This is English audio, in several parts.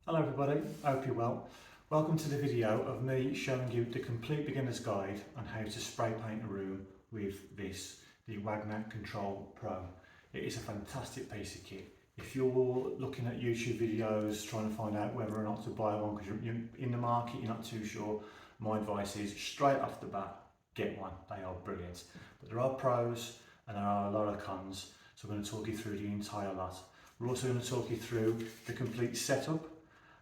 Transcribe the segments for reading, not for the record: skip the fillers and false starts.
Hello everybody, hope you're well. Welcome to the video of me showing you the complete beginner's guide on how to spray paint a room with this, the Wagner Control Pro. It is a fantastic piece of kit. If you're looking at YouTube videos trying to find out whether or not to buy one because you're in the market, you're not too sure, my advice is straight off the bat, get one. They are brilliant. But there are pros and there are a lot of cons, so I'm going to talk you through the entire lot. We're also going to talk you through the complete setup,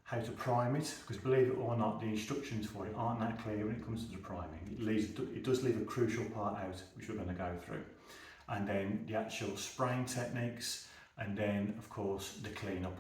how to prime it, because believe it or not, the instructions for it aren't that clear when it comes to the priming. It does leave a crucial part out, which we're going to go through. And then the actual spraying techniques, and then of course the cleanup.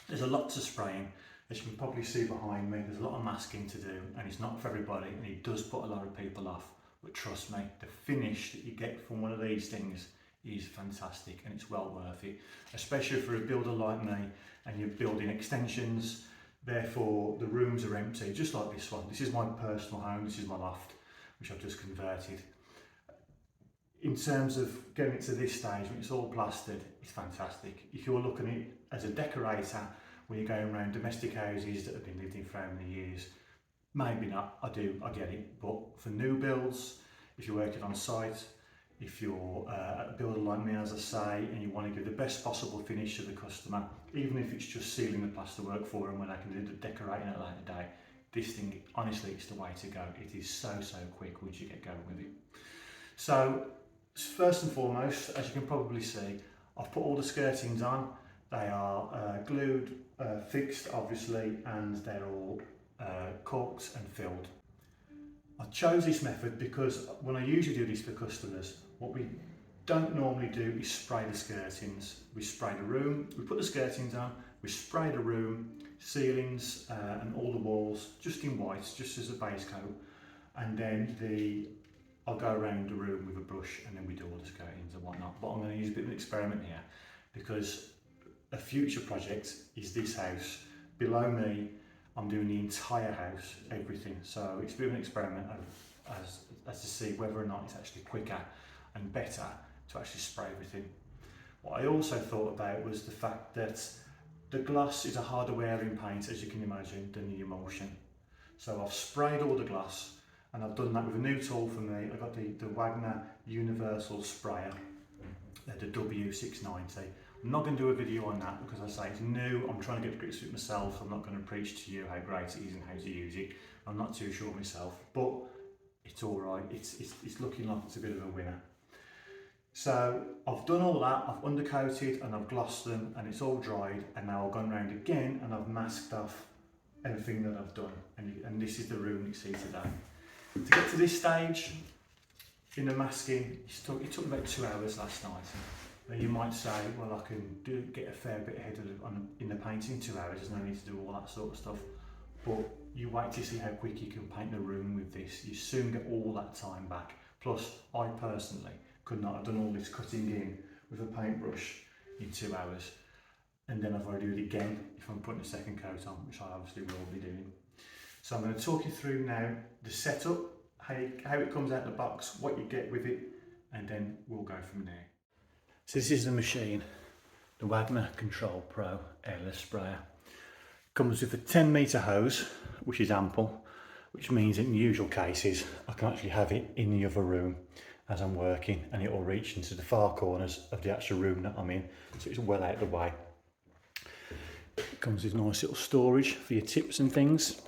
There's a lot to spraying. As you can probably see behind me, there's a lot of masking to do, and it's not for everybody, and it does put a lot of people off. But trust me, the finish that you get from one of these things is fantastic, and it's well worth it, especially for a builder like me and you're building extensions. Therefore the rooms are empty, just like this one. This is my personal home, this is my loft, which I've just converted. In terms of getting it to this stage when it's all plastered, it's fantastic. If you're looking at it as a decorator when you're going around domestic houses that have been lived in for how many years, maybe not, I get it. But for new builds, if you're working on site, if you're a builder like me, as I say, and you want to give the best possible finish to the customer, even if it's just sealing the plasterwork for them when they can do the decorating at a later day, this thing, honestly, it's the way to go. It is so quick once you get going with it. So, first and foremost, as you can probably see, I've put all the skirtings on. They are glued, fixed obviously, and they're all caulked and filled. I chose this method because when I usually do this for customers, what we don't normally do is spray the skirtings. We spray the room, we put the skirtings on, we spray the room, ceilings and all the walls just in white, just as a base coat, and then I'll go around the room with a brush and then we do all the skirtings and whatnot. But I'm going to use a bit of an experiment here because a future project is this house. Below me, I'm doing the entire house, everything. So it's a bit of an experiment as to see whether or not it's actually quicker and better to actually spray everything. What I also thought about was the fact that the gloss is a harder wearing paint, as you can imagine, than the emulsion. So I've sprayed all the gloss, and I've done that with a new tool for me. I got the Wagner Universal Sprayer, the W690. I'm not going to do a video on that because I say it's new. I'm trying to get to grips with it myself. I'm not going to preach to you how great it is and how to use it. I'm not too sure myself, but it's all right. It's looking like it's a bit of a winner. So I've done all that. I've undercoated and I've glossed them, and it's all dried. And now I've gone round again and I've masked off everything that I've done. And this is the room you see today. To get to this stage in the masking, it took about 2 hours last night. Now you might say, well, I can get a fair bit ahead in the painting in 2 hours, there's no need to do all that sort of stuff. But you wait to see how quick you can paint the room with this. You soon get all that time back. Plus, I personally could not have done all this cutting in with a paintbrush in 2 hours. And then I've got to do it again if I'm putting a second coat on, which I obviously will be doing. So I'm going to talk you through now the setup, how it comes out of the box, what you get with it, and then we'll go from there. So this is the machine, the Wagner Control Pro airless sprayer. Comes with a 10-metre hose, which is ample, which means in usual cases I can actually have it in the other room as I'm working, and it will reach into the far corners of the actual room that I'm in, so it's well out of the way. It comes with nice little storage for your tips and things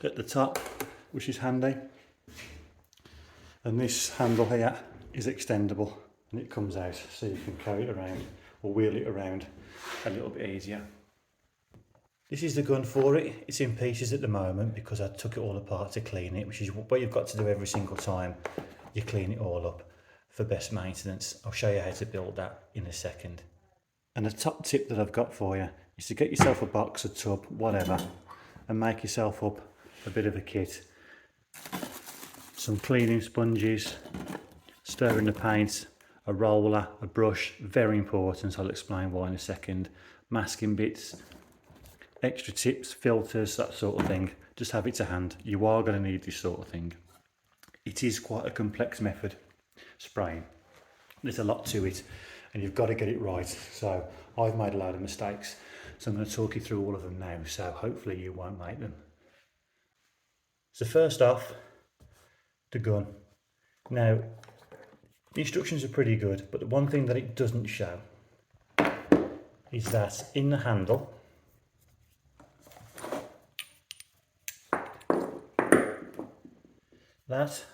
at the top, which is handy. And this handle here is extendable, and it comes out so you can carry it around or wheel it around a little bit easier. This is the gun for it. It's in pieces at the moment because I took it all apart to clean it, which is what you've got to do every single time you clean it all up for best maintenance. I'll show you how to build that in a second. And the top tip that I've got for you is to get yourself a box, a tub, whatever, and make yourself up a bit of a kit. Some cleaning sponges, stirring the paint, a roller, a brush, very important, I'll explain why in a second, masking bits, extra tips, filters, that sort of thing. Just have it to hand. You are going to need this sort of thing. It is quite a complex method, spraying. There's a lot to it and you've got to get it right. So I've made a load of mistakes. So I'm going to talk you through all of them now, so hopefully you won't make them. So first off, the gun. Now, the instructions are pretty good, but the one thing that it doesn't show is that in the handle, that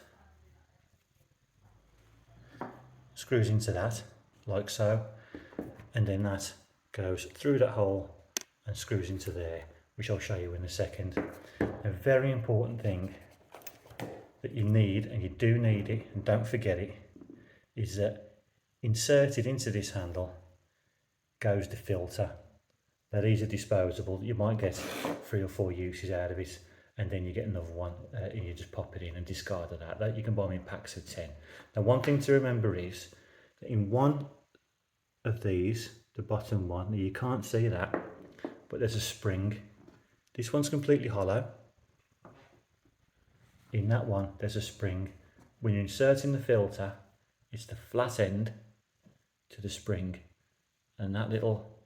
screws into that, like so, and then that goes through that hole and screws into there, which I'll show you in a second. A very important thing that you need, and you do need it, and don't forget it, is that inserted into this handle goes the filter. Now these are disposable, you might get 3 or 4 uses out of it, and then you get another one and you just pop it in and discard of that. You can buy them in packs of 10. Now one thing to remember is that in one of these, the bottom one, you can't see that, but there's a spring. This one's completely hollow. In that one there's a spring. When you're inserting the filter, it's the flat end to the spring, and that little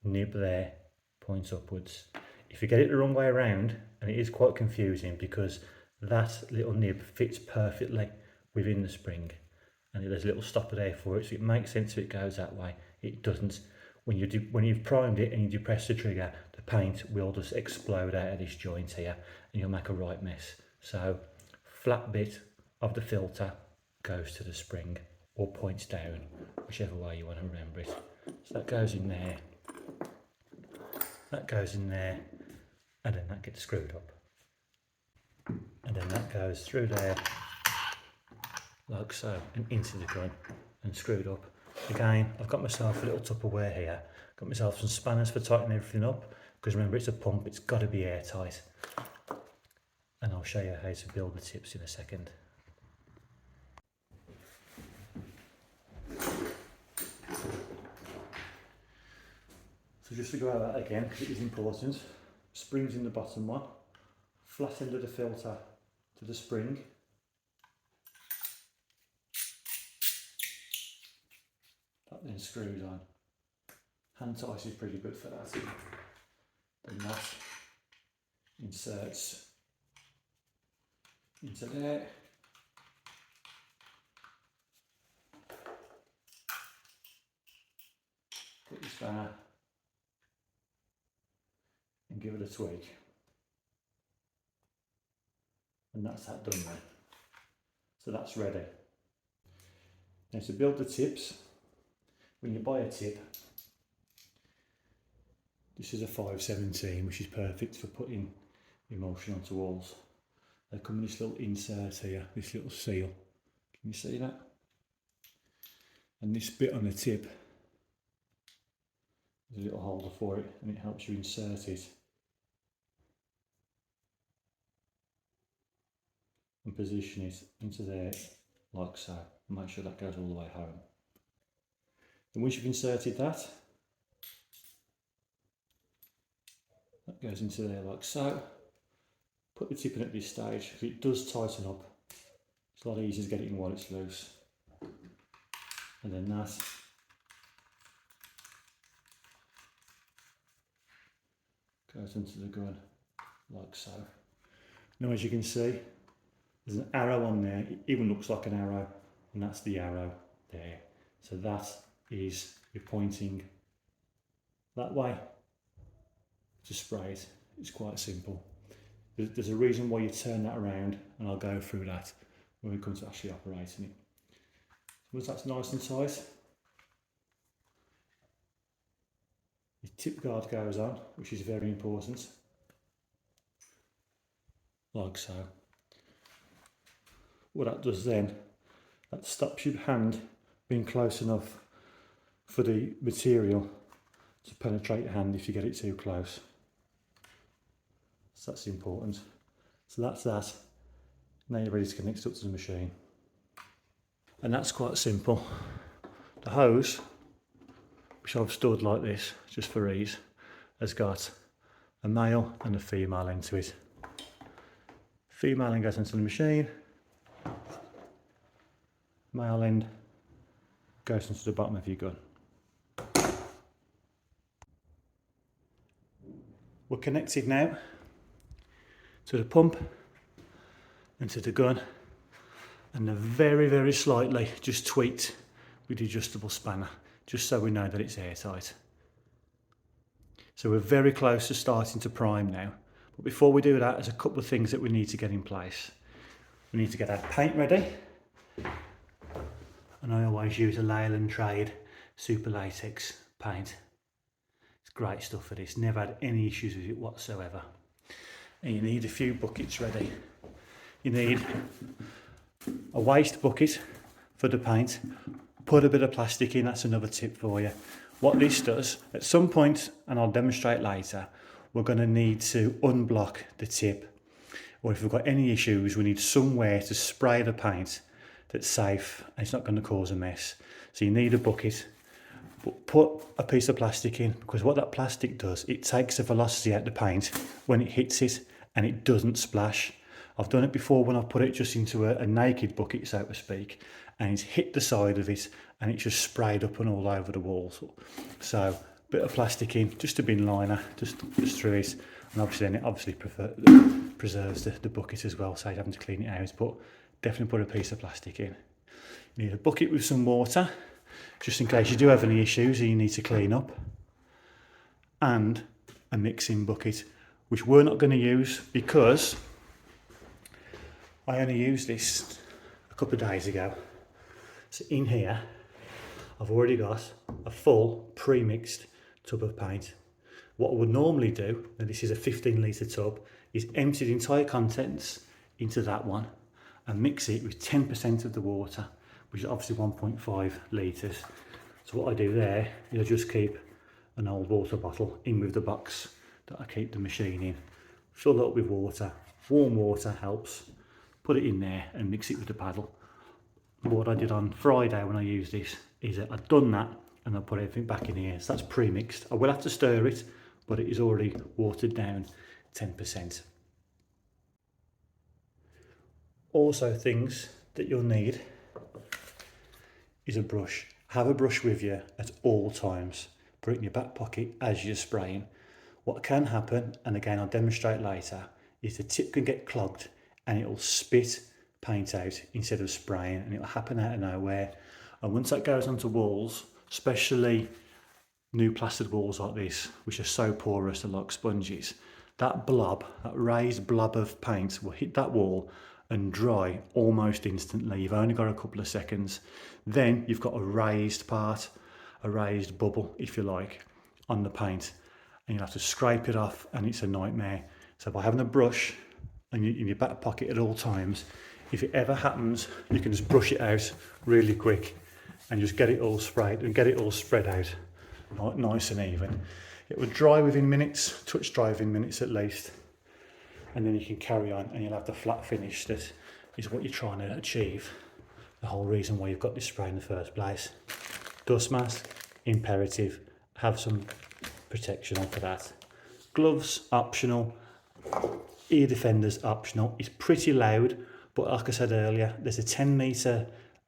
nib there points upwards. If you get it the wrong way around, and it is quite confusing because that little nib fits perfectly within the spring, and there's a little stopper there for it, so it makes sense if it goes that way. It doesn't. When you've primed it and you depress the trigger, the paint will just explode out of this joint here, and you'll make a right mess. So flat bit of the filter goes to the spring, or points down, whichever way you want to remember it. So that goes in there, that goes in there, and then that gets screwed up, and then that goes through there like so and into the gun and screwed up. Again, I've got myself a little Tupperware here, got myself some spanners for tightening everything up, because remember it's a pump, it's got to be airtight, and I'll show you how to build the tips in a second. So just to go over that again, because it is important, springs in the bottom one, flat end of the filter to the spring, that then screws on. Hand tight is pretty good for that. Then that inserts into there. Get your spanner and give it a tweak. And that's that done then. So that's ready. Now to build the tips, when you buy a tip, this is a 517, which is perfect for putting emulsion onto walls. They come in this little insert here, this little seal. Can you see that? And this bit on the tip, there's a little holder for it, and it helps you insert it and position it into there like so, and make sure that goes all the way home. And once you've inserted that, that goes into there like so. Put the tip in at this stage. If it does tighten up, it's a lot easier to get it in while it's loose. And then that goes into the gun like so. Now as you can see, there's an arrow on there. It even looks like an arrow, and that's the arrow there. So that is, you're pointing that way to spray it. It's quite simple. There's a reason why you turn that around, and I'll go through that when we come to actually operating it. Once that's nice and tight, your tip guard goes on, which is very important, like so. What that does then, that stops your hand being close enough for the material to penetrate your hand if you get it too close. So that's important. So that's that. Now you're ready to connect it up to the machine. And that's quite simple. The hose, which I've stored like this, just for ease, has got a male and a female end to it. Female end goes into the machine. Male end goes into the bottom of your gun. we're connected now to the pump and to the gun, and they're very slightly just tweaked with the adjustable spanner, just so we know that it's airtight. So we're very close to starting to prime now. But before we do that, there's a couple of things that we need to get in place. We need to get our paint ready. And I always use a Leyland Trade Super Latex paint. It's great stuff for this, never had any issues with it whatsoever. And you need a few buckets ready. You need a waste bucket for the paint. Put a bit of plastic in, that's another tip for you. What this does, at some point, and I'll demonstrate later, we're going to need to unblock the tip. Or if we've got any issues, we need somewhere to spray the paint that's safe and it's not going to cause a mess. So you need a bucket, but put a piece of plastic in, because what that plastic does, it takes the velocity out of the paint when it hits it and it doesn't splash. I've done it before when I've put it just into a naked bucket, so to speak, and it's hit the side of it and it's just sprayed up and all over the walls. So a bit of plastic in, just a bin liner, just through it, and obviously then it obviously preserves the bucket as well, so you're having to clean it out, but definitely put a piece of plastic in. You need a bucket with some water, just in case you do have any issues and you need to clean up, and a mixing bucket, which we're not going to use because I only used this a couple of days ago. So in here, I've already got a full pre-mixed tub of paint. What I would normally do, and this is a 15-litre tub, is empty the entire contents into that one and mix it with 10% of the water, which is obviously 1.5 litres. So what I do there is I just keep an old water bottle in with the box that I keep the machine in. Fill it up with water. Warm water helps. Put it in there and mix it with the paddle. What I did on Friday when I used this is that I'd done that and I put everything back in here. So that's pre-mixed. I will have to stir it, but it is already watered down 10%. Also, things that you'll need is a brush. Have a brush with you at all times. Put it in your back pocket as you're spraying. What can happen, and again I'll demonstrate later, is the tip can get clogged and it'll spit paint out instead of spraying, and it'll happen out of nowhere. And once that goes onto walls, especially new plastered walls like this, which are so porous, they're like sponges, that blob, that raised blob of paint will hit that wall and dry almost instantly. You've only got a couple of seconds. Then you've got a raised part, a raised bubble, if you like, on the paint, and you'll have to scrape it off, and it's a nightmare. So by having a brush in your back pocket at all times, if it ever happens, you can just brush it out really quick and just get it all sprayed and get it all spread out nice and even. It will dry within minutes, touch dry within minutes at least, and then you can carry on and you'll have the flat finish that is what you're trying to achieve. The whole reason why you've got this spray in the first place. Dust mask, imperative, have some protection on for that. Gloves, optional. Ear defenders, optional. It's pretty loud, but like I said earlier, there's a 10-metre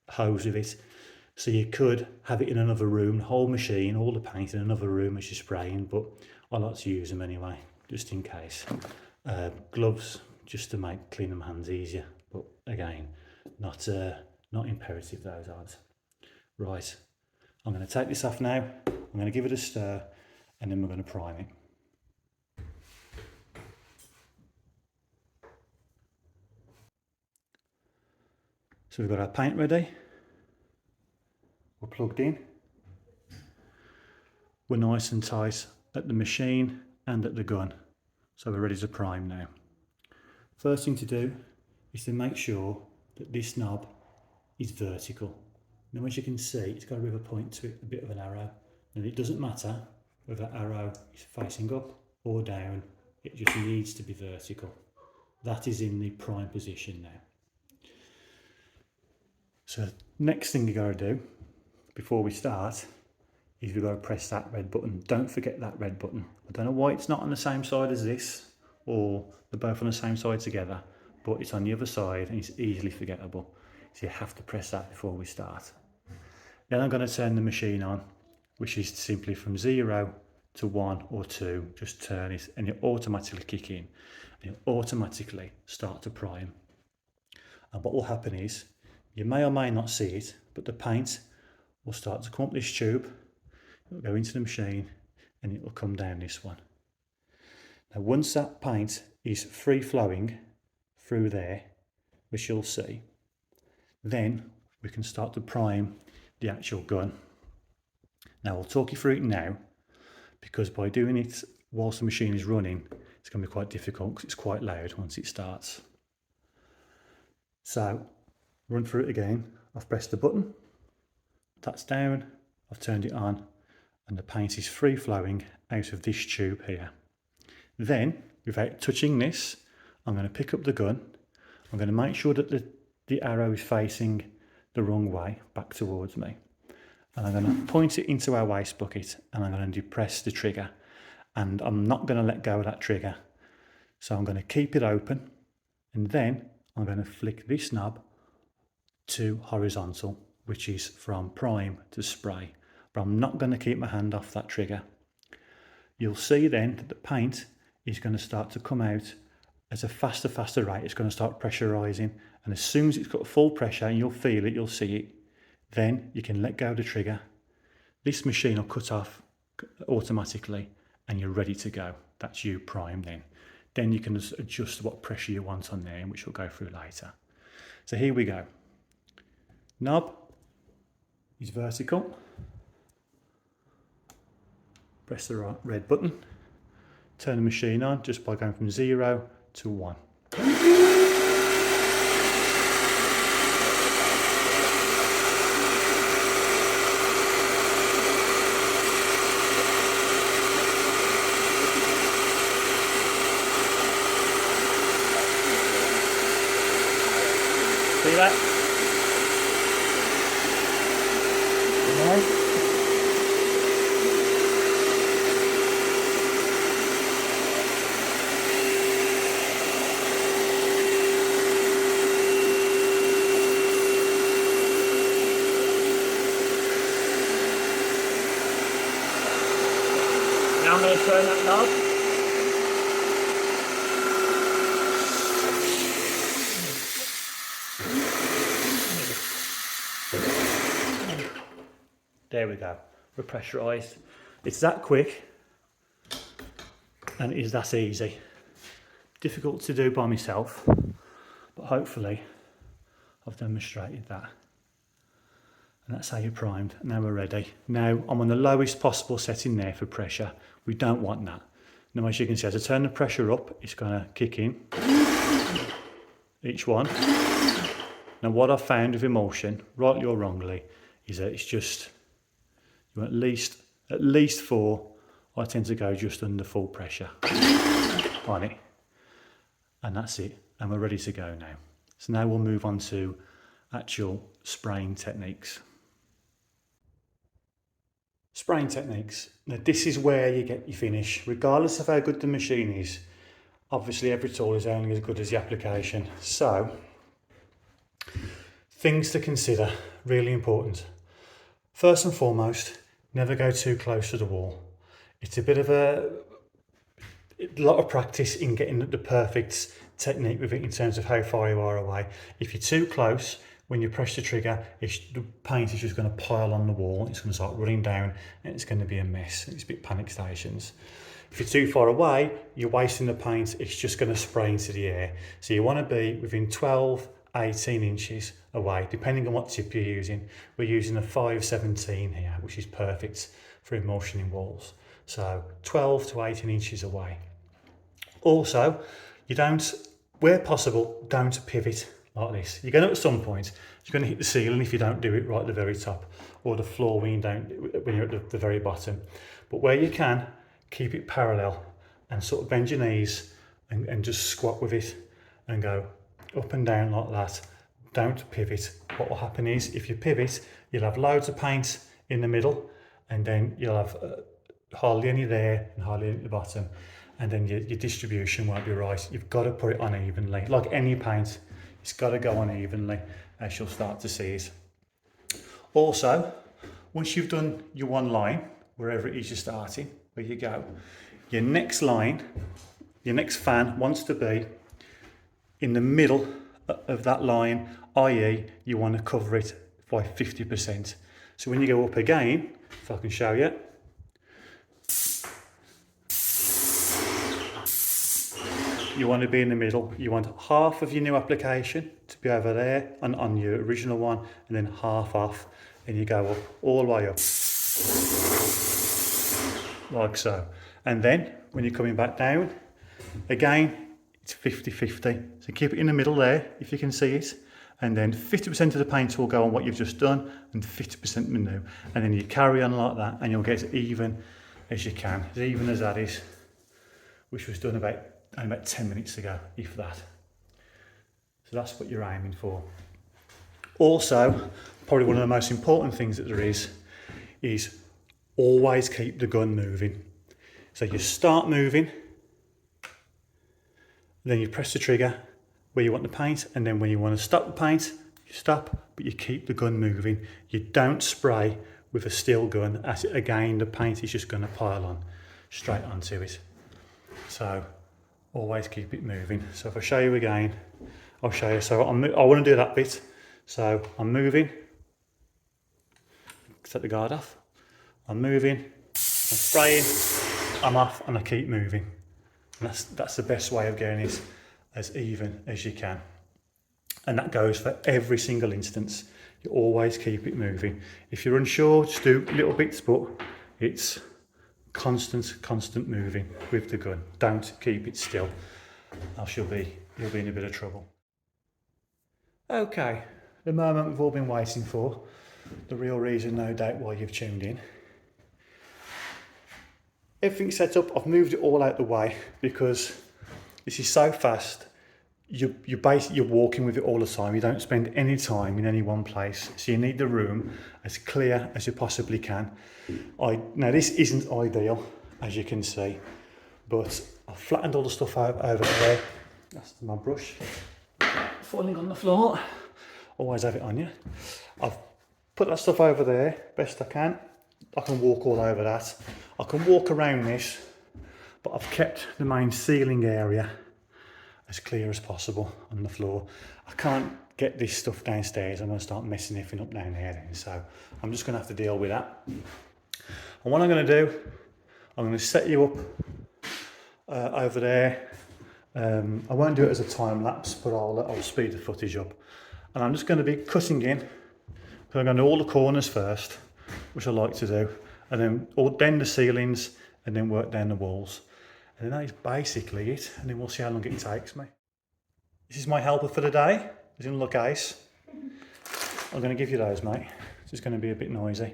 hose with it, so you could have it in another room, the whole machine, all the paint in another room as you're spraying, but I like to use them anyway, just in case. Gloves, just to make cleaning my hands easier, but again, not imperative, those aren't. Right, I'm going to take this off now, I'm going to give it a stir, and then we're going to prime it. So we've got our paint ready, we're plugged in, we're nice and tight at the machine and at the gun, so we're ready to prime now. First thing to do is to make sure that this knob is vertical. Now as you can see, it's got a bit of a point to it, a bit of an arrow, and it doesn't matter whether that arrow is facing up or down, it just needs to be vertical. That is in the prime position now. So next thing you got to do before we start is we've got to press that red button. Don't forget that red button. I don't know why it's not on the same side as this, or they're both on the same side together, but it's on the other side and it's easily forgettable. So you have to press that before we start. Then I'm going to turn the machine on, which is simply from 0 to 1 or 2, just turn it and it'll automatically kick in and it'll automatically start to prime. And what will happen is, you may or may not see it, but the paint will start to come up this tube, it'll go into the machine and it will come down this one. Now once that paint is free flowing through there, which you'll see, then we can start to prime the actual gun. Now I'll talk you through it now, because by doing it whilst the machine is running, it's going to be quite difficult because it's quite loud once it starts. So run through it again. I've pressed the button, that's down, I've turned it on, and the paint is free flowing out of this tube here. Then, without touching this, I'm going to pick up the gun. I'm going to make sure that the arrow is facing the wrong way, back towards me. And I'm going to point it into our waste bucket and I'm going to depress the trigger. And I'm not going to let go of that trigger. So I'm going to keep it open and then I'm going to flick this knob to horizontal, which is from prime to spray. But I'm not going to keep my hand off that trigger. You'll see then that the paint is going to start to come out at a faster rate. It's going to start pressurising, and as soon as it's got full pressure and you'll feel it, you'll see it, then you can let go of the trigger. This machine will cut off automatically and you're ready to go. That's you prime then. Then you can adjust what pressure you want on there, which we'll go through later. So here we go. Knob is vertical. Press the right red button. Turn the machine on just by going from 0 to 1. See that? Nice. Now I'm going to turn that knob. There we go, we're pressurised. It's that quick and it is that easy. Difficult to do by myself, but hopefully I've demonstrated that. And that's how you're primed. Now we're ready. Now I'm on the lowest possible setting there for pressure. We don't want that. Now as you can see, as I turn the pressure up, it's going to kick in, each one. Now what I've found with emulsion, rightly or wrongly, is that it's just, you want at least 4. I tend to go just under full pressure on it. And that's it. And we're ready to go now. So now we'll move on to actual spraying techniques. Spraying techniques. Now this is where you get your finish. Regardless of how good the machine is, obviously every tool is only as good as the application. So, things to consider, really important. First and foremost, never go too close to the wall. It's a bit of a lot of practice in getting the perfect technique with it in terms of how far you are away. If you're too close, when you press the trigger, the paint is just going to pile on the wall. It's going to start running down and it's going to be a mess. It's a bit panic stations. If you're too far away, you're wasting the paint. It's just going to spray into the air. So you want to be within 12, 18 inches away, depending on what tip you're using. We're using a 517 here, which is perfect for emulsioning walls. So 12 to 18 inches away. Also, you don't, where possible, don't pivot like this. You're going to, at some point, you're going to hit the ceiling if you don't do it right at the very top, or the floor when you're at the very bottom. But where you can, keep it parallel and sort of bend your knees and just squat with it and go up and down like that. Don't pivot. What will happen is, if you pivot, you'll have loads of paint in the middle, and then you'll have hardly any there and hardly any at the bottom, and then your distribution won't be right. You've got to put it on evenly. Like any paint, it's got to go on evenly, as you'll start to see it. Also, once you've done your one line, wherever it is you're starting, where you go. Your next line, your next fan wants to be in the middle of that line, i.e. you want to cover it by 50%. So when you go up again, if I can show you, you want to be in the middle. You want half of your new application to be over there and on your original one, and then half off, and you go up all the way up, like so. And then when you're coming back down, again, it's 50-50. So keep it in the middle there, if you can see it. And then 50% of the paint will go on what you've just done, and 50% new. And then you carry on like that, and you'll get as even as you can, as even as that is, which was done about 10 minutes ago, if that. So that's what you're aiming for. Also, probably one of the most important things that there is always keep the gun moving. So you start moving, then you press the trigger where you want the paint, and then when you want to stop the paint, you stop, but you keep the gun moving. You don't spray with a steel gun, as again the paint is just going to pile on straight onto it. So always keep it moving. So if I show you again, I'll show you. So I want to do that bit. So I'm moving, set the guard off, I'm moving, I'm spraying, I'm off, and I keep moving. And that's the best way of getting it as even as you can. And that goes for every single instance. You always keep it moving. If you're unsure, just do little bits, but it's constant moving with the gun. Don't keep it still, else you'll be in a bit of trouble. Okay, the moment we've all been waiting for, the real reason no doubt why you've tuned in. Everything's set up. I've moved it all out the way because this is so fast. You're walking with it all the time. You don't spend any time in any one place. So you need the room as clear as you possibly can. Now this isn't ideal, as you can see, but I've flattened all the stuff out over there. That's my brush falling on the floor. Always have it on you. I've put that stuff over there best I can. I can walk all over that. I can walk around this, but I've kept the main ceiling area as clear as possible on the floor. I can't get this stuff downstairs. I'm going to start messing everything up down here then, so I'm just going to have to deal with that. And what I'm going to do, I'm going to set you up over there. I won't do it as a time lapse, but I'll speed the footage up. And I'm just going to be cutting in. So I'm going to do all the corners first, which I like to do, and then the ceilings, and then work down the walls. And that is basically it, and then we'll see how long it takes me. This is my helper for the day. It's in the case. I'm going to give you those, mate. It's just going to be a bit noisy.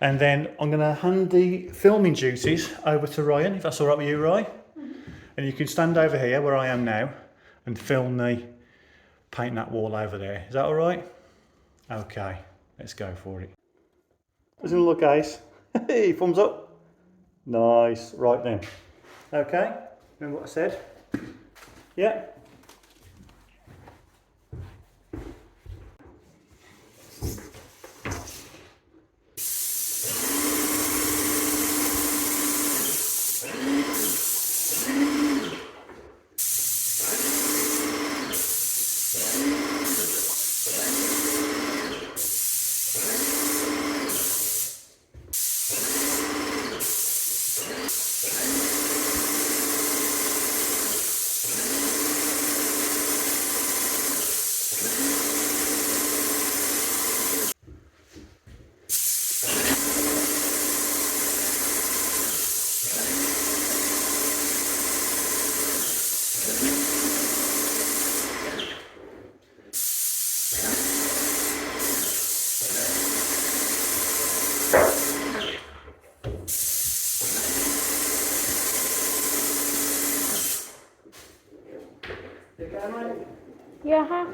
And then I'm going to hand the filming duties over to Ryan, if that's all right with you, Roy. And you can stand over here where I am now and film me paint that wall over there. Is that all right? Okay, let's go for it. It's in the case. Hey, thumbs up. Nice. Right then. Okay, remember what I said? Yeah. Yeah, huh?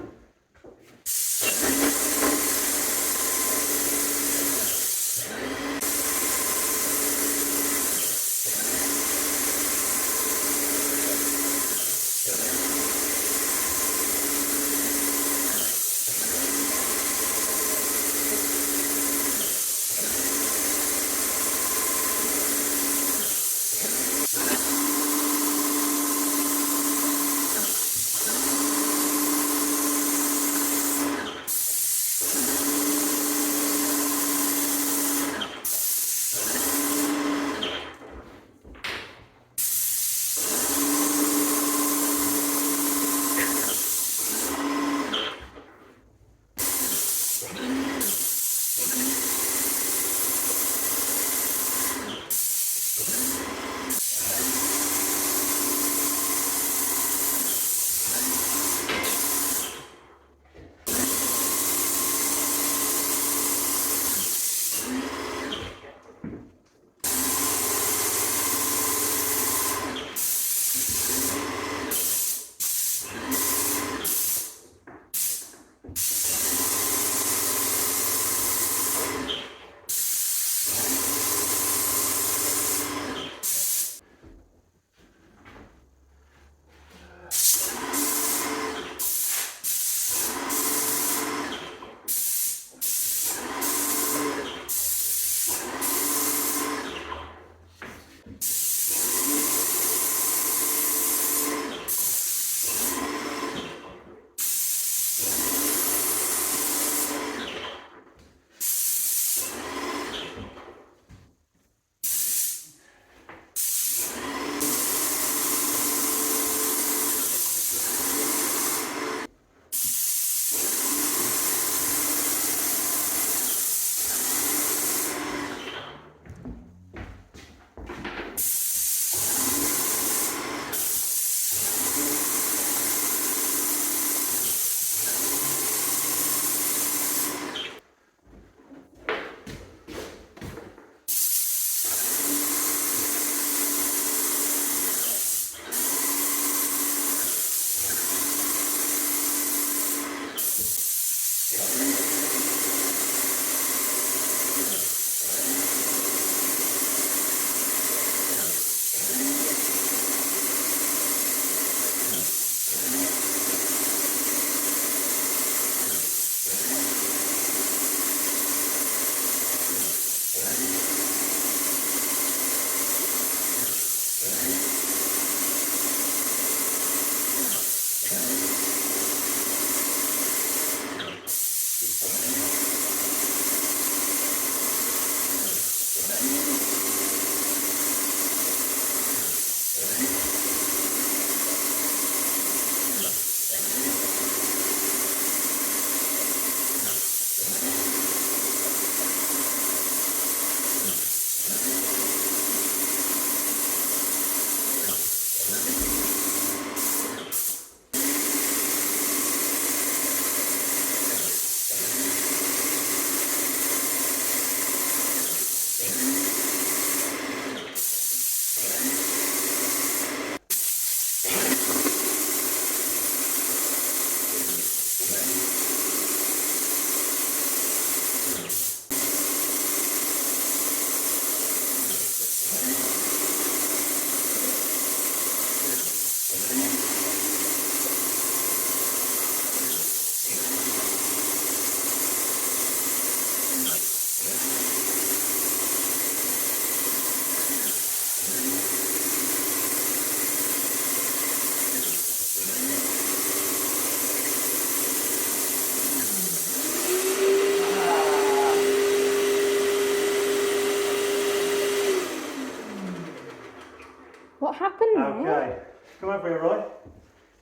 come over here, right?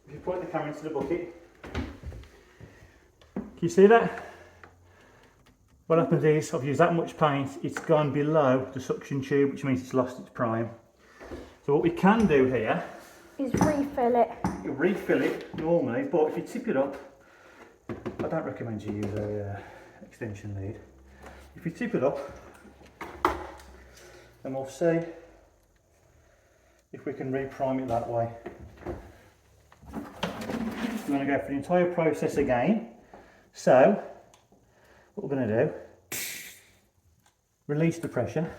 If you point the camera into the bucket, can you see that? What happens is, I've used that much paint, it's gone below the suction tube, which means it's lost its prime. So what we can do here is refill it. You refill it normally, but if you tip it up, I don't recommend you use a extension lead. If you tip it up, then we'll see if we can reprime it that way. We're going to go through the entire process again. So, what we're going to do, release the pressure,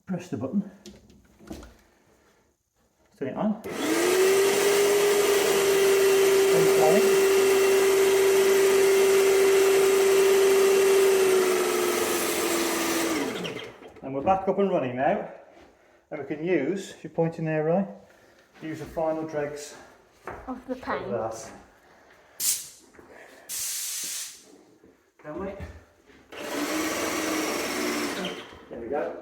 press the button, turn it on, and we're back up and running now, and we can use, if you're pointing there, right, use the final dregs Of the paint. of that. Can we? There we go.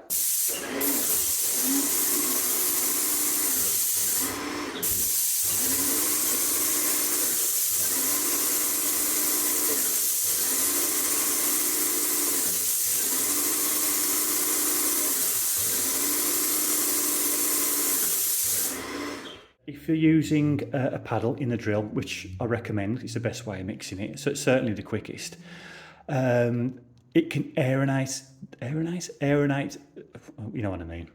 If you're using a paddle in the drill, which I recommend, it's the best way of mixing it, so it's certainly the quickest. It can aeronate, you know what I mean,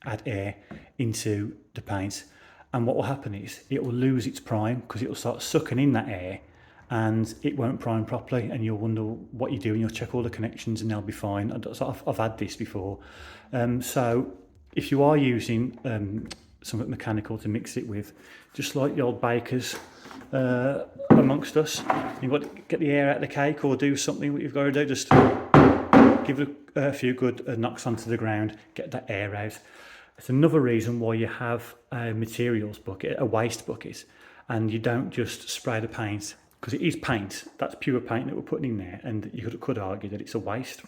add air into the paint, and what will happen is it will lose its prime because it will start sucking in that air and it won't prime properly, and you'll wonder what you're doing. You'll check all the connections and they'll be fine. I've had this before. So if you are using something mechanical to mix it with, just like the old bakers amongst us, you've got to get the air out of the cake or do something. What you've got to do, just give it a few good knocks onto the ground, get that air out. It's another reason why you have a materials bucket, a waste bucket, and you don't just spray the paint, because it is paint, that's pure paint that we're putting in there, and you could argue that it's a waste.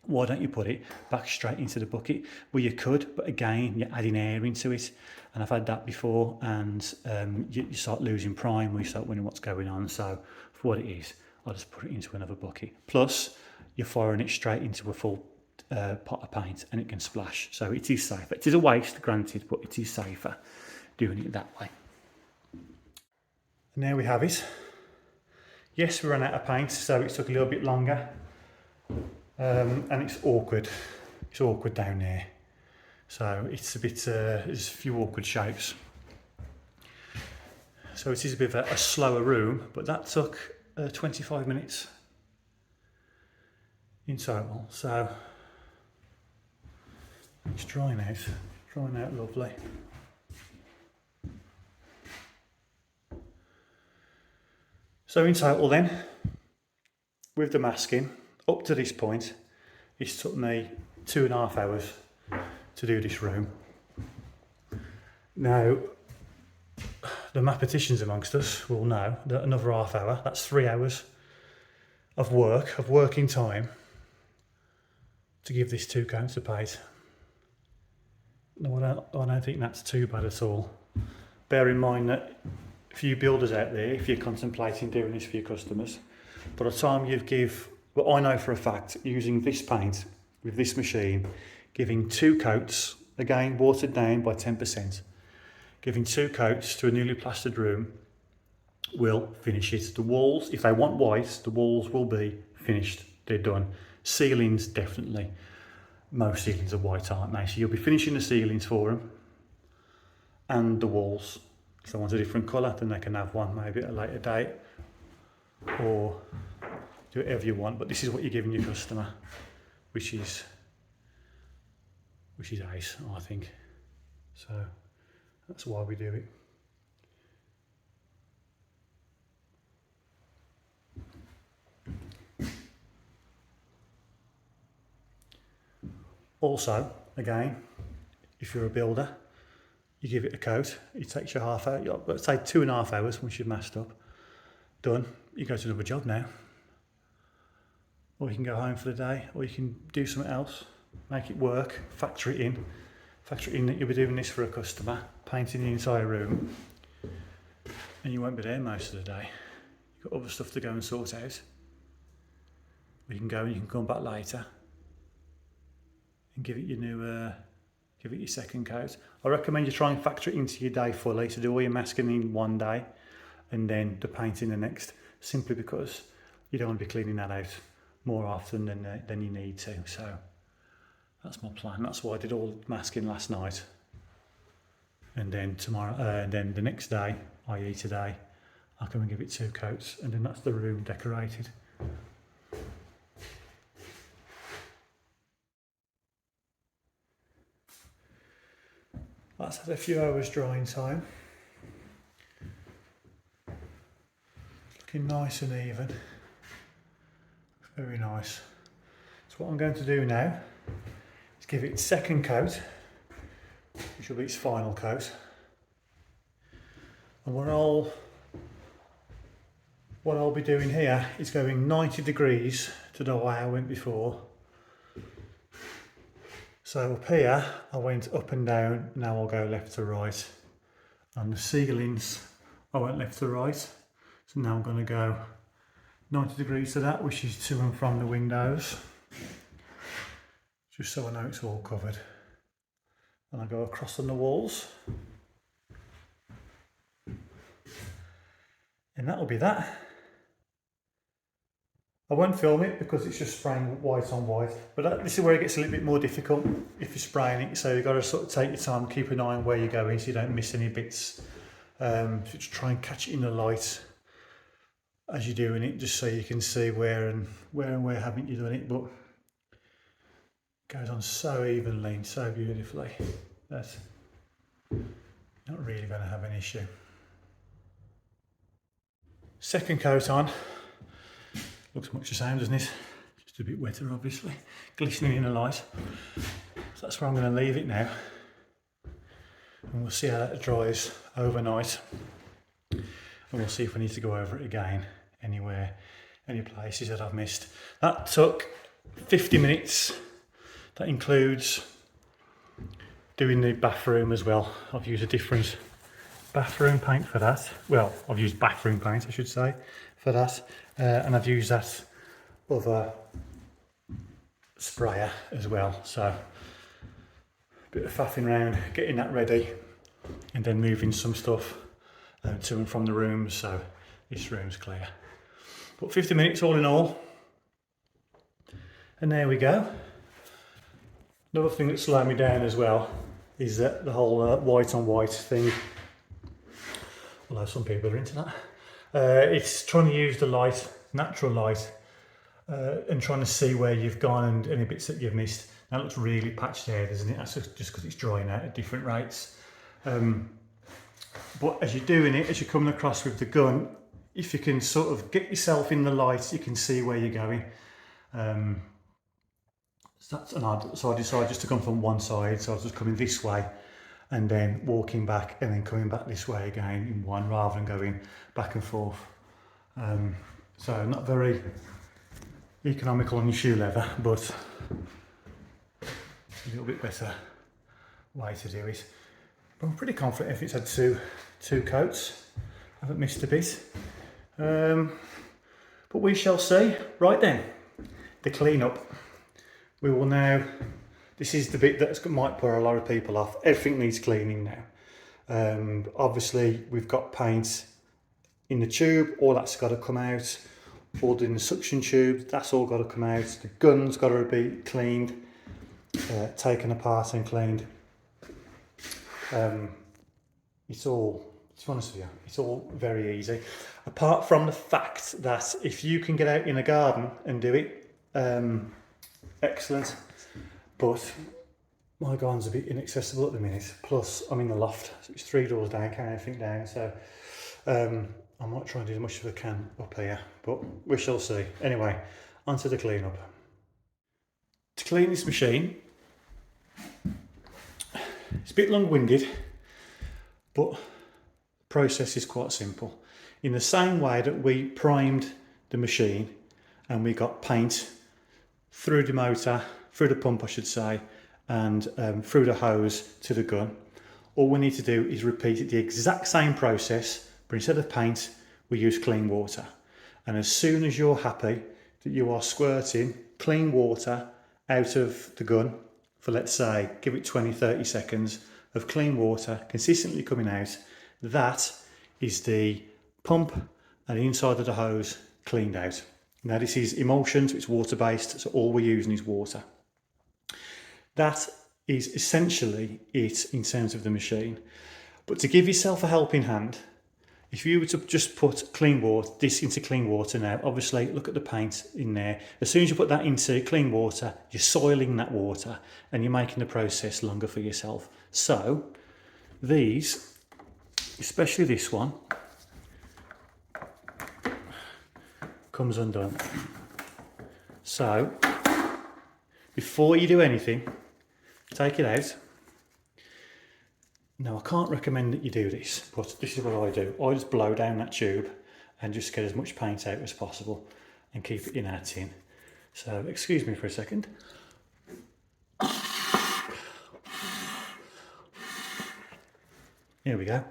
Why don't you put it back straight into the bucket? Well, you could, but again, you're adding air into it, and I've had that before, and you start losing prime when you start wondering what's going on. So for what it is, I'll just put it into another bucket. Plus, you're firing it straight into a full pot of paint, and it can splash. So it is safer. It is a waste, granted, but it is safer doing it that way. And there we have it. Yes, we ran out of paint, so it took a little bit longer. And it's awkward. It's awkward down there. So it's a bit, there's a few awkward shapes. So it is a bit of a slower room, but that took 25 minutes in total. So it's drying out lovely. So in total then, with the masking, up to this point, it's took me 2.5 hours to do this room. Now, the mathematicians amongst us will know that another half hour, that's 3 hours of working time to give this 2 coats of paint. No, I don't think that's too bad at all. Bear in mind that for you builders out there, if you're contemplating doing this for your customers, by the time you give, well, I know for a fact, using this paint with this machine, giving 2 coats, again watered down by 10%, giving 2 coats to a newly plastered room will finish it. The walls, if they want white, the walls will be finished, they're done. Ceilings, definitely. Most ceilings are white, aren't they? So you'll be finishing the ceilings for them and the walls. If they want a different colour, then they can have one maybe at a later date, or do whatever you want. But this is what you're giving your customer, which is ace, I think. So that's why we do it. Also, again, if you're a builder, you give it a coat, it takes you half hour, let's say 2.5 hours once you've masked up, done, you go to another job now. Or you can go home for the day, or you can do something else, make it work, factor it in, Factor it in that you'll be doing this for a customer, painting the entire room, and you won't be there most of the day. You've got other stuff to go and sort out. You can go and you can come back later and give it your new, give it your second coat. I recommend you try and factor it into your day fully, so do all your masking in one day and then the painting the next, simply because you don't want to be cleaning that out more often than you need to. So that's my plan. That's why I did all the masking last night, and then tomorrow, then the next day, i.e. today, I'll come and give it 2 coats, and then that's the room decorated. That's had a few hours drying time. Looking nice and even. Very nice. So what I'm going to do now is give it second coat, which will be its final coat. And what I'll be doing here is going 90 degrees to the way I went before. So up here, I went up and down, now I'll go left to right. And the ceilings, I went left to right. So now I'm going to go 90 degrees to that, which is to and from the windows. Just so I know it's all covered. And I go across on the walls. And that'll be that. I won't film it because it's just spraying white on white, but this is where it gets a little bit more difficult if you're spraying it, so you've got to sort of take your time, keep an eye on where you're going so you don't miss any bits. So just try and catch it in the light as you're doing it, just so you can see where haven't you done it, but it goes on so evenly and so beautifully that you're not really going to have an issue. Second coat on. Looks much the same, doesn't it? Just a bit wetter, obviously. Glistening in the light. So that's where I'm going to leave it now. And we'll see how that dries overnight. And we'll see if we need to go over it again anywhere, any places that I've missed. That took 50 minutes. That includes doing the bathroom as well. I've used a different bathroom paint for that. Well, I've used bathroom paint, I should say, for that. And I've used that other sprayer as well. So a bit of faffing around, getting that ready, and then moving some stuff to and from the rooms, so this room's clear. But 50 minutes all in all. And there we go. Another thing that slowed me down as well is that the whole white on white thing. Although some people are into that. It's trying to use the light, natural light, and trying to see where you've gone and any bits that you've missed. That looks really patched there, doesn't it? That's just because it's drying out at different rates. But as you're doing it, as you're coming across with the gun, if you can sort of get yourself in the light, you can see where you're going. So I decided just to come from one side, so I was just coming this way and then walking back and then coming back this way again in one, rather than going back and forth. So not very economical on your shoe leather, but a little bit better way to do it. But I'm pretty confident if it's had two coats. I haven't missed a bit. But we shall see. Right then, the clean up. We will now, this is the bit that might put a lot of people off. Everything needs cleaning now. Obviously we've got paint in the tube, all that's got to come out. All in the suction tube, that's all got to come out. The gun's got to be cleaned, taken apart and cleaned. It's all, to be honest with you, it's all very easy. Apart from the fact that if you can get out in a garden and do it, excellent. But my garden's a bit inaccessible at the minute. Plus, I'm in the loft, so it's 3 doors down, can't anything down. So I might try and do as much as I can up here, but we shall see. Anyway, onto the cleanup. To clean this machine, it's a bit long-winded, but the process is quite simple. In the same way that we primed the machine and we got paint through the motor, through the pump I should say, and through the hose to the gun. All we need to do is repeat the exact same process, but instead of paint, we use clean water. And as soon as you're happy that you are squirting clean water out of the gun for, let's say, give it 20-30 seconds of clean water consistently coming out, that is the pump and the inside of the hose cleaned out. Now this is emulsion, so it's water based, so all we're using is water. That is essentially it in terms of the machine. But to give yourself a helping hand, if you were to just put clean water, this into clean water now, obviously look at the paint in there. As soon as you put that into clean water, you're soiling that water and you're making the process longer for yourself. So these, especially this one, comes undone. So before you do anything, take it out. Now I can't recommend that you do this, but this is what I do. I just blow down that tube and just get as much paint out as possible and keep it in our tin. So excuse me for a second. Here we go.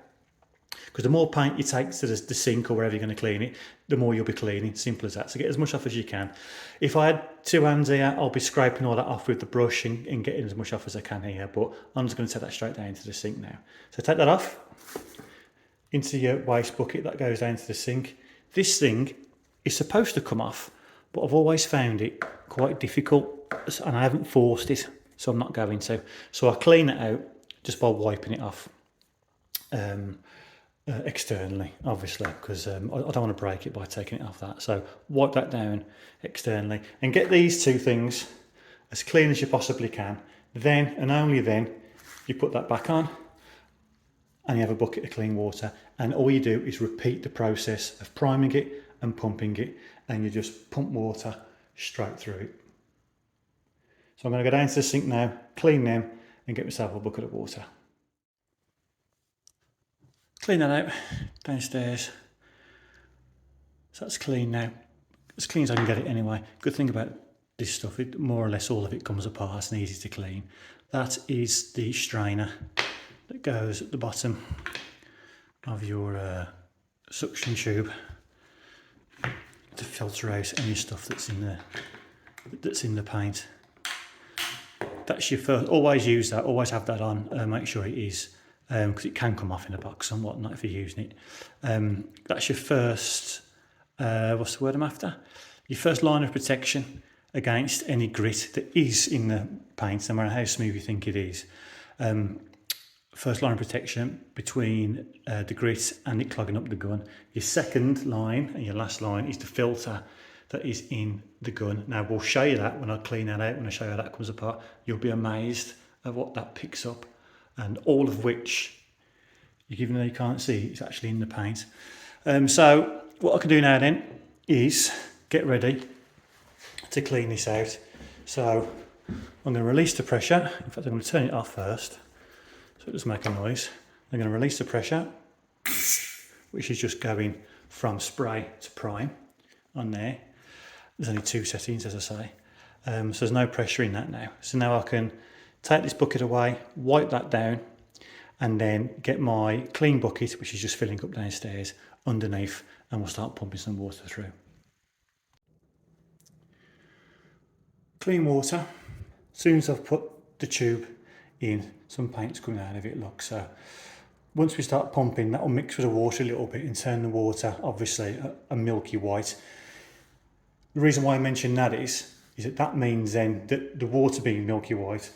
Because the more paint you take to the sink or wherever you're going to clean it, the more you'll be cleaning. Simple as that. So get as much off as you can. If I had two hands here, I'll be scraping all that off with the brush and getting as much off as I can here. But I'm just going to take that straight down into the sink now. So take that off into your waste bucket. That goes down to the sink. This thing is supposed to come off, but I've always found it quite difficult and I haven't forced it, so I'm not going to. So I clean it out just by wiping it off. Externally, obviously, because I don't want to break it by taking it off that. So wipe that down externally and get these two things as clean as you possibly can. Then and only then you put that back on and you have a bucket of clean water, and all you do is repeat the process of priming it and pumping it, and you just pump water straight through it. So I'm going to go down to the sink now, clean them and get myself a bucket of water. Clean that out downstairs. So that's clean now. As clean as I can get it anyway. Good thing about this stuff, it more or less all of it comes apart and easy to clean. That is the strainer that goes at the bottom of your suction tube to filter out any stuff that's in the paint. That's your first. Always use that. Always have that on. Make sure it is. Because it can come off in a box and whatnot if you're using it. That's your first, what's the word I'm after? Your first line of protection against any grit that is in the paint, no matter how smooth you think it is. First line of protection between the grit and it clogging up the gun. Your second line and your last line is the filter that is in the gun. Now we'll show you that when I clean that out, when I show you how that comes apart. You'll be amazed at what that picks up. And all of which, even though you can't see, it's actually in the paint. So what I can do now then is get ready to clean this out. So I'm going to release the pressure. In fact, I'm going to turn it off first, so it doesn't make a noise. I'm going to release the pressure, which is just going from spray to prime on there. There's only two settings, as I say. So there's no pressure in that now. So now I can take this bucket away, wipe that down, and then get my clean bucket, which is just filling up downstairs, underneath, and we'll start pumping some water through. Clean water. As soon as I've put the tube in, some paint's coming out of it, look. So once we start pumping, that will mix with the water a little bit and turn the water, obviously, a milky white. The reason why I mention that is that means then that the water being milky white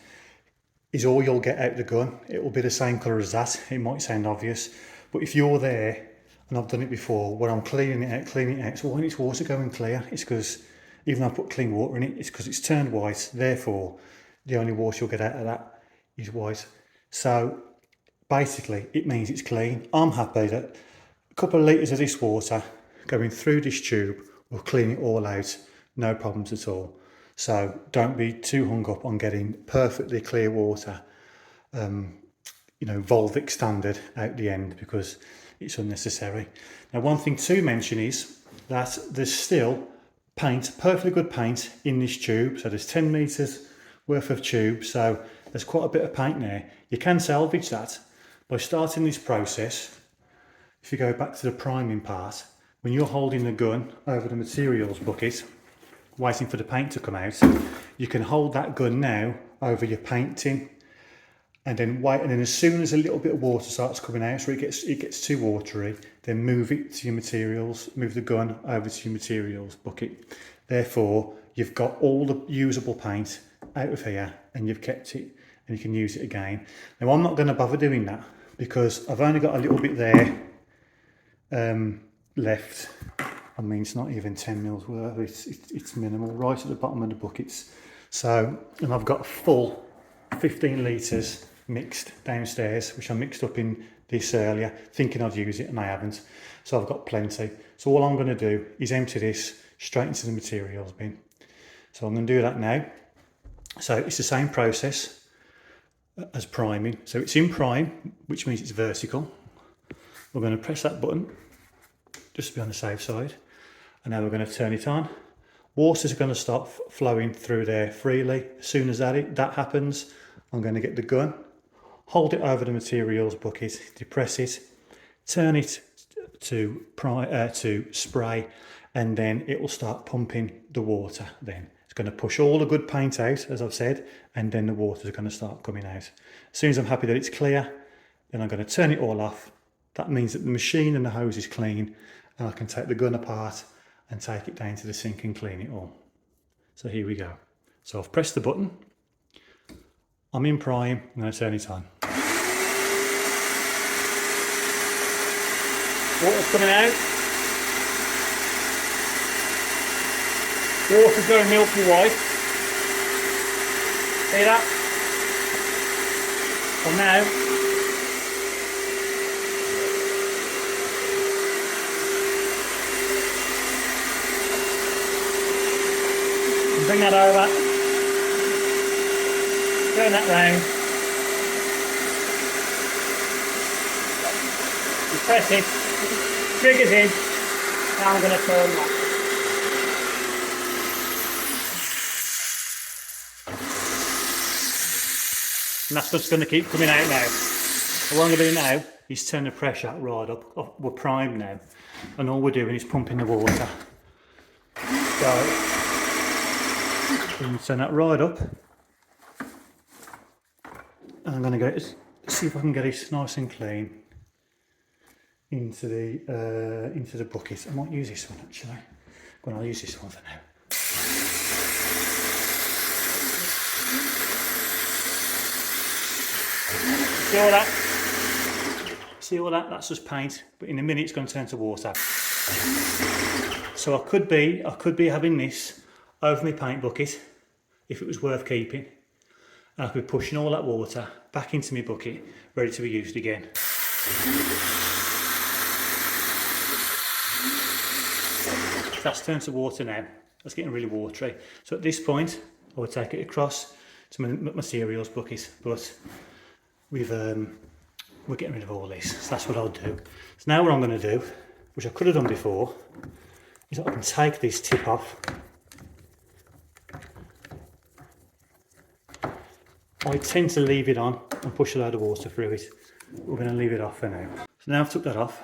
is all you'll get out of the gun. It will be the same colour as that. It might sound obvious, but if you're there, and I've done it before, when I'm cleaning it out, so why is water going clear? It's because, even though I put clean water in it, it's because it's turned white, therefore the only water you'll get out of that is white. So basically it means it's clean. I'm happy that a couple of litres of this water going through this tube will clean it all out, no problems at all. So don't be too hung up on getting perfectly clear water, Volvic standard out the end, because it's unnecessary. Now, one thing to mention is that there's still paint, perfectly good paint in this tube. So there's 10 metres worth of tube. So there's quite a bit of paint there. You can salvage that by starting this process. If you go back to the priming part, when you're holding the gun over the materials bucket, waiting for the paint to come out, you can hold that gun now over your paint tin, and then wait, and then as soon as a little bit of water starts coming out, so it gets too watery, then move it to your materials, move the gun over to your materials bucket. Therefore, you've got all the usable paint out of here, and you've kept it, and you can use it again. Now, I'm not going to bother doing that because I've only got a little bit there left. I mean, it's not even 10 mils worth. It's minimal, right at the bottom of the buckets. So, and I've got a full 15 litres mixed downstairs, which I mixed up in this earlier, thinking I'd use it, and I haven't. So I've got plenty. So all I'm going to do is empty this straight into the materials bin. So I'm going to do that now. So it's the same process as priming. So it's in prime, which means it's vertical. We're going to press that button just to be on the safe side. And now we're going to turn it on. Water's going to start flowing through there freely. As soon as that happens, I'm going to get the gun, hold it over the materials bucket, depress it, turn it to spray, and then it will start pumping the water. Then it's going to push all the good paint out, as I've said, and then the water is going to start coming out. As soon as I'm happy that it's clear, then I'm going to turn it all off. That means that the machine and the hose is clean, and I can take the gun apart and take it down to the sink and clean it all. So here we go. So I've pressed the button. I'm in prime. I'm going to turn it on. Water's coming out. Water's going milky white. See that? And now, bring that over, turn that round, you press it, triggers in, now I'm going to turn that. And that's what's going to keep coming out now. What I'm going to do now is turn the pressure right up. We're primed now, and all we're doing is pumping the water. So, turn that right up, and I'm going to see if I can get it nice and clean into the bucket. I might use this one actually. Well, I'll use this one for now. See all that? See all that? That's just paint, but in a minute it's going to turn to water. So I could be having this over my paint bucket if it was worth keeping, and I could be pushing all that water back into my bucket ready to be used again. That's turned to water now. That's getting really watery. So at this point I would take it across to my materials bucket, but we're getting rid of all this, so that's what I'll do. So now what I'm going to do, which I could have done before, is I can take this tip off. I tend to leave it on and push a load of water through it. We're going to leave it off for now. So now I've took that off.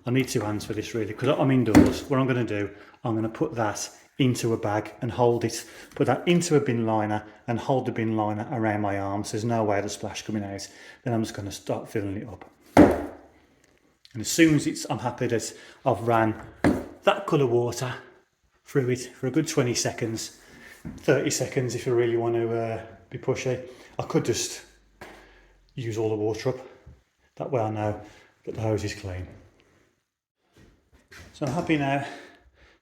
I need two hands for this really, because I'm indoors. What I'm going to do, I'm going to put that into a bag and hold it, put that into a bin liner and hold the bin liner around my arms. There's no way of the splash coming out. Then I'm just going to start filling it up. And as soon as I'm happy that I've ran that colour water through it for a good 20 seconds, 30 seconds if you really want to be pushy, I could just use all the water up. That way I know that the hose is clean. So I'm happy now.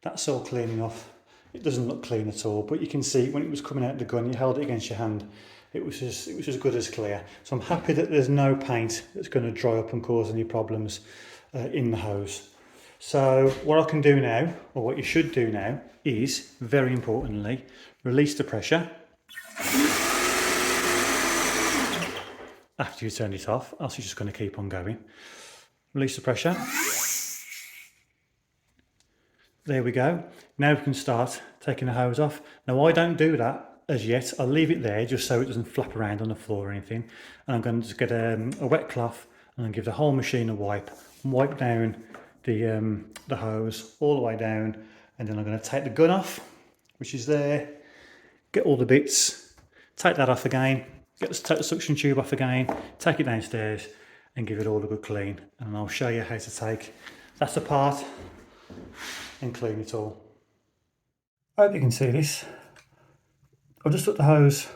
That's all clean enough. It doesn't look clean at all, but you can see when it was coming out of the gun, you held it against your hand, it was as good as clear. So I'm happy that there's no paint that's going to dry up and cause any problems in the hose. So what I can do now, or what you should do now, is, very importantly, release the pressure after you turn it off, else it's just going to keep on going. Release the pressure. There we go. Now we can start taking the hose off. Now I don't do that as yet. I'll leave it there just so it doesn't flap around on the floor or anything. And I'm going to just get a wet cloth and give the whole machine a wipe and wipe down the hose all the way down. And then I'm going to take the gun off, which is there, get all the bits, take that off again, take the suction tube off again, take it downstairs and give it all a good clean. And I'll show you how to take that apart and clean it all. I hope you can see this. I've just took the hose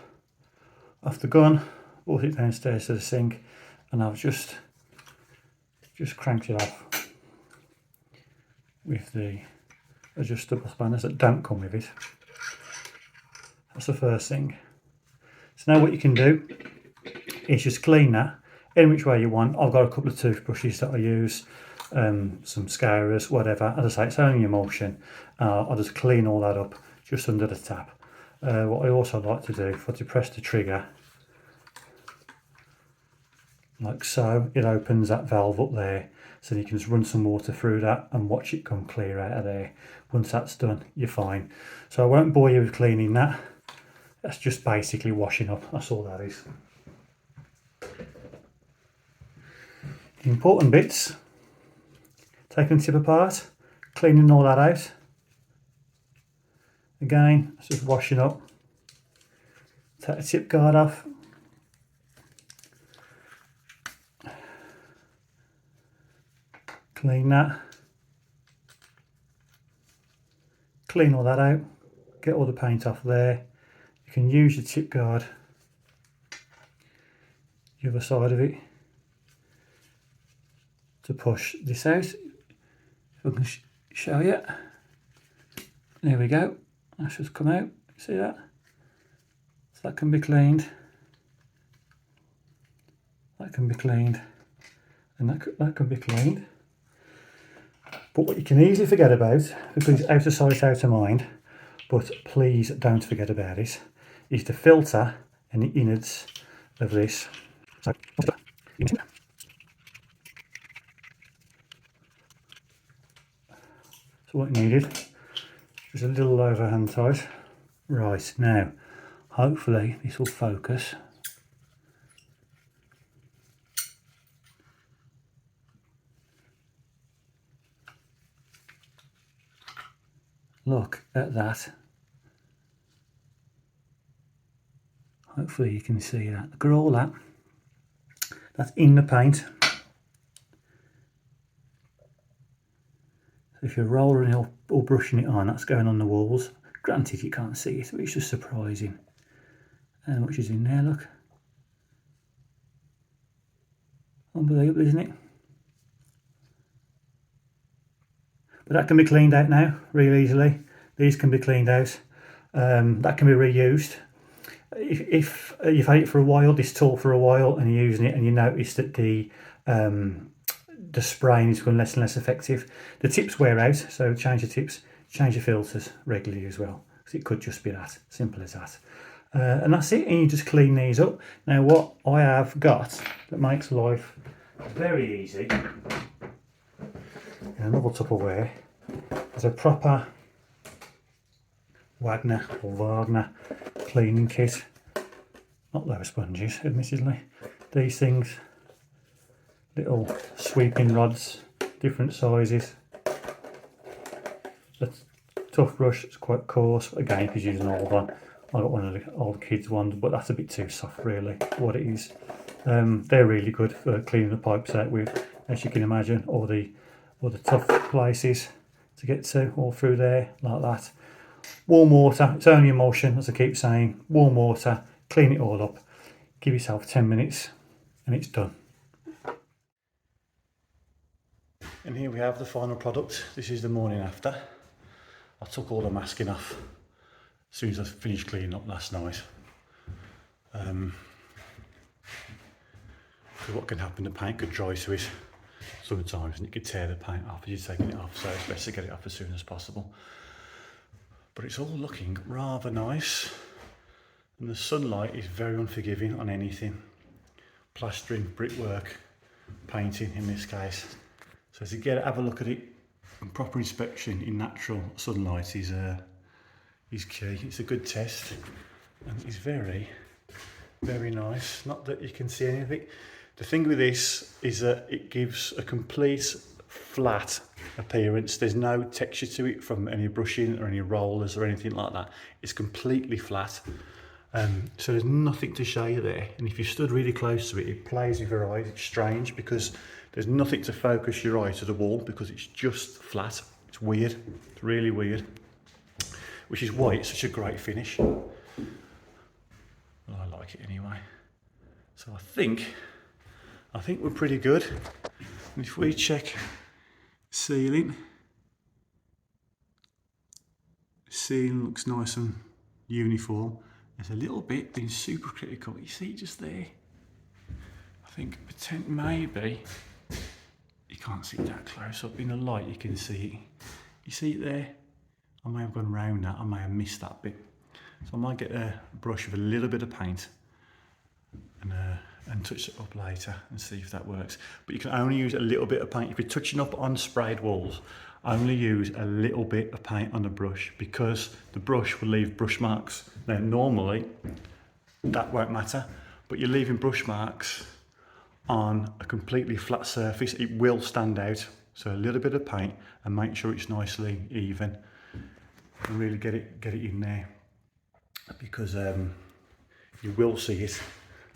off the gun, brought it downstairs to the sink, and I've just cranked it off with the adjustable spanners that don't come with it. That's the first thing. So now what you can do is just clean that any which way you want. I've got a couple of toothbrushes that I use, some scourers, whatever. As I say, it's only emulsion. I'll just clean all that up just under the tap. What I also like to do, if I depress the trigger like so, it opens that valve up there, so you can just run some water through that and watch it come clear out of there. Once that's done, you're fine. So I won't bore you with cleaning that. That's just basically washing up, that's all that is. The important bits, taking the tip apart, cleaning all that out. Again, it's just washing up. Take the tip guard off. Clean that. Clean all that out. Get all the paint off there. You can use your tip guard, the other side of it, to push this out. If I can show you. There we go. That's just come out. See that? So that can be cleaned. That can be cleaned. And that can be cleaned. But what you can easily forget about, because it's out of sight, out of mind, but please don't forget about it, is the filter and the innards of this. So what you needed is a little overhand tight. Right, now hopefully this will focus. Look at that. Hopefully you can see that. Look at all that. That's in the paint. So if you're rolling it or brushing it on, that's going on the walls. Granted you can't see it, but it's just surprising how much is in there, look. Unbelievable, isn't it? But that can be cleaned out now really easily. These can be cleaned out. That can be reused. If you've had it for a while, this tool for a while, and you're using it and you notice that the spraying is becoming less and less effective, the tips wear out, so change the tips, change your filters regularly as well, because it could just be that, simple as that. And that's it, and you just clean these up. Now what I have got that makes life very easy, in another Tupperware, is a proper Wagner cleaning kit. Not those sponges, admittedly. These things, little sweeping rods, different sizes. The tough brush is quite coarse. Again, you could use an old one. I got one of the old kids ones, but that's a bit too soft really for what it is. They're really good for cleaning the pipes out with, as you can imagine, all the tough places to get to, all through there like that. Warm water, it's only emulsion, as I keep saying. Warm water, clean it all up, give yourself 10 minutes and it's done. And here we have the final product. This is the morning after. I took all the masking off as soon as I finished cleaning up last night. Because what can happen, the paint could dry to it sometimes and it could tear the paint off as you're taking it off, so it's best to get it off as soon as possible. But it's all looking rather nice, and the sunlight is very unforgiving on anything. Plastering, brickwork, painting in this case. So to have a look at it, and proper inspection in natural sunlight is key. It's a good test. and it's very, very nice. Not that you can see anything. The thing with this is that it gives a complete flat appearance. There's no texture to it from any brushing or any rollers or anything like that. It's completely flat. So there's nothing to show you there. And if you stood really close to it, it plays with your eyes. It's strange because there's nothing to focus your eye to the wall because it's just flat. It's weird. It's really weird. Which is why it's such a great finish. Well, I like it anyway. So I think we're pretty good. And if we check ceiling, the ceiling looks nice and uniform. There's a little bit being super critical. You see it just there? I think maybe, you can't see it that close up. In the light you can see it. You see it there? I may have gone round that, I may have missed that bit. So I might get a brush with a little bit of paint and touch it up later and see if that works. But you can only use a little bit of paint. If you're touching up on sprayed walls, only use a little bit of paint on the brush because the brush will leave brush marks. Now normally that won't matter, but you're leaving brush marks on a completely flat surface, it will stand out. So a little bit of paint and make sure it's nicely even and really get it in there because you will see it.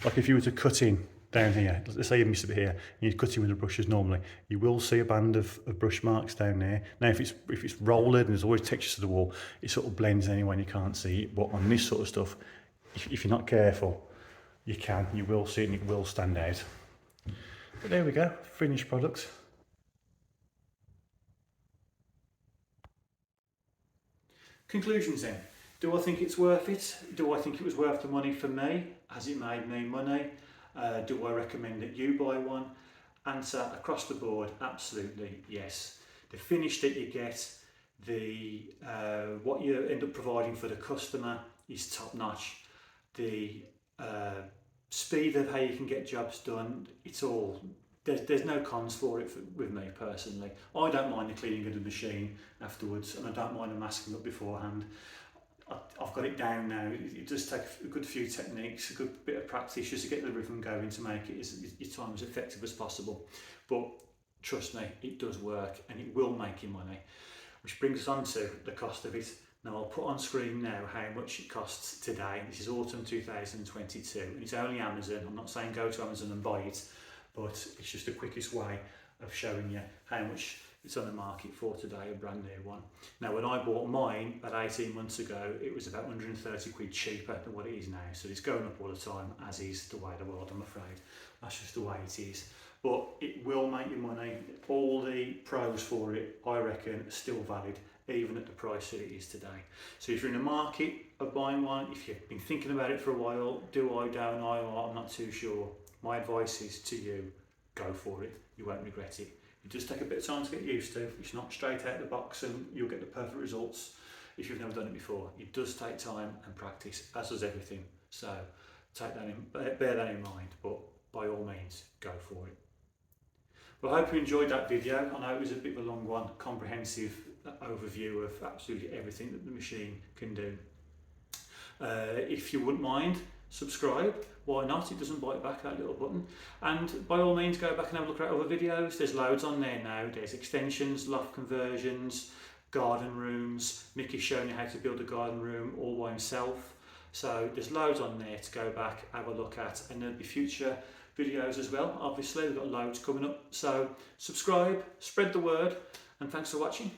Like if you were to cut in down here, let's say you miss a bit here, and you cut in with the brushes normally, you will see a band of brush marks down there. Now if it's rolled and there's always texture to the wall, it sort of blends anyway and you can't see it. But on this sort of stuff, if you're not careful, you will see it and it will stand out. But there we go, finished product. Conclusions then. Do I think it's worth it? Do I think it was worth the money for me? Has it made me money? Do I recommend that you buy one? Answer across the board, absolutely yes. The finish that you get, what you end up providing for the customer is top notch. The speed of how you can get jobs done, it's all, there's no cons for it with me personally. I don't mind the cleaning of the machine afterwards and I don't mind the masking up beforehand. I've got it down now. It does take a good few techniques, a good bit of practice just to get the rhythm going to make it your time as effective as possible. But trust me, it does work and it will make you money. Which brings us on to the cost of it. Now I'll put on screen now how much it costs today. This is autumn 2022 and it's only Amazon. I'm not saying go to Amazon and buy it, but it's just the quickest way of showing you how much it's on the market for today, a brand new one. Now when I bought mine about 18 months ago, it was about 130 quid cheaper than what it is now. So it's going up all the time, as is the way of the world, I'm afraid. That's just the way it is. But it will make you money. All the pros for it, I reckon, are still valid, even at the price that it is today. So if you're in the market of buying one, if you've been thinking about it for a while, don't I, I'm not too sure. My advice is to you, go for it. You won't regret it. It does take a bit of time to get used to. It's not straight out the box and you'll get the perfect results if you've never done it before. It does take time and practice, as does everything. So bear that in mind, but by all means, go for it. Well, I hope you enjoyed that video. I know it was a bit of a long one, comprehensive overview of absolutely everything that the machine can do. If you wouldn't mind, subscribe. Why not? It doesn't bite back, that little button. And by all means, go back and have a look at other videos. There's loads on there now. There's extensions, loft conversions, garden rooms. Mickey's showing you how to build a garden room all by himself. So there's loads on there to go back, have a look at, and there'll be future videos as well. Obviously, we've got loads coming up. So subscribe, spread the word, and thanks for watching.